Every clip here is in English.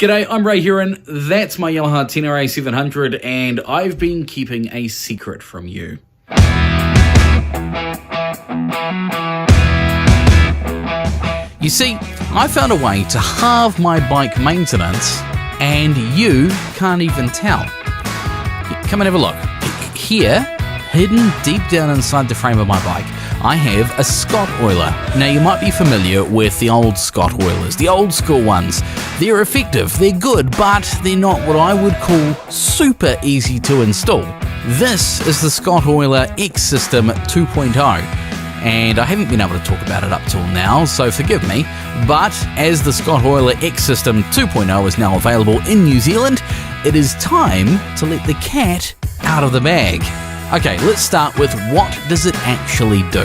G'day, I'm Ray Huron, that's my Yamaha TNRA 700, and I've been keeping a secret from you. You see, I found a way to halve my bike maintenance, and you can't even tell. Come and have a look. Here, hidden deep down inside the frame of my bike, I have a Scottoiler. Now you might be familiar with the old Scottoilers, the old school ones. They're effective, they're good, but they're not what I would call super easy to install. This is the Scottoiler xSystem 2.0, and I haven't been able to talk about it up till now, so forgive me, but as the Scottoiler xSystem 2.0 is now available in New Zealand, it is time to let the cat out of the bag. Okay, let's start with what does it actually do?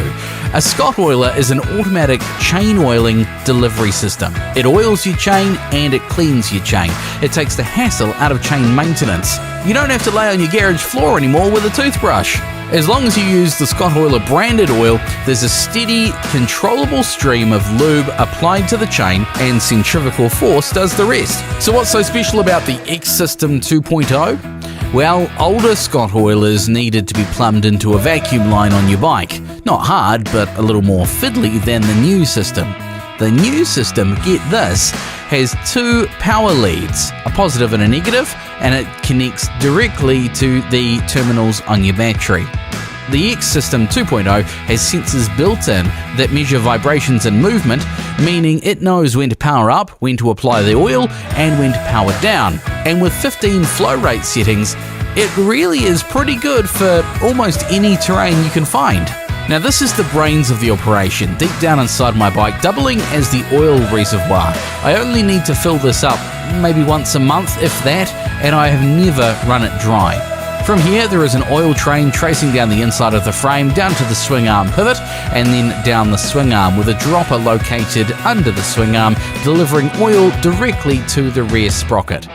A Scottoiler is an automatic chain oiling delivery system. It oils your chain and it cleans your chain. It takes the hassle out of chain maintenance. You don't have to lay on your garage floor anymore with a toothbrush. As long as you use the Scottoiler branded oil, there's a steady, controllable stream of lube applied to the chain, and centrifugal force does the rest. So what's so special about the xSystem 2.0? Well, older Scottoilers needed to be plumbed into a vacuum line on your bike. Not hard, but a little more fiddly than the new system. The new system, get this, has two power leads, a positive and a negative, and it connects directly to the terminals on your battery. The xSystem 2.0 has sensors built in that measure vibrations and movement, meaning it knows when to power up, when to apply the oil, and when to power down. And with 15 flow rate settings, it really is pretty good for almost any terrain you can find. Now this is the brains of the operation, deep down inside my bike, doubling as the oil reservoir. I only need to fill this up maybe once a month, if that, and I have never run it dry. From here, there is an oil train tracing down the inside of the frame, down to the swing arm pivot, and then down the swing arm with a dropper located under the swing arm, delivering oil directly to the rear sprocket.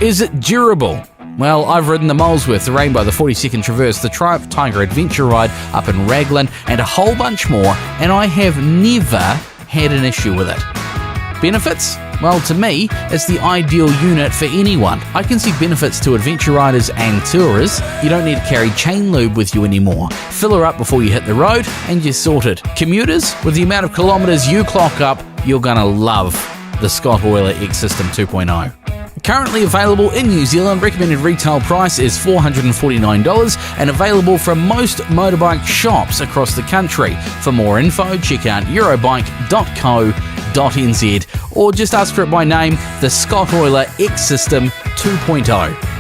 Is it durable? Well, I've ridden the Molesworth, the Rainbow, the 42nd Traverse, the Triumph Tiger Adventure Ride up in Raglan, and a whole bunch more, and I have never had an issue with it. Benefits? Well, to me, it's the ideal unit for anyone. I can see benefits to adventure riders and tourers. You don't need to carry chain lube with you anymore. Fill her up before you hit the road, and you're sorted. Commuters, with the amount of kilometres you clock up, you're gonna love the Scottoiler xSystem 2.0. Currently available in New Zealand, recommended retail price is $449 and available from most motorbike shops across the country. For more info, check out eurobike.co.nz or just ask for it by name, the Scottoiler xSystem 2.0.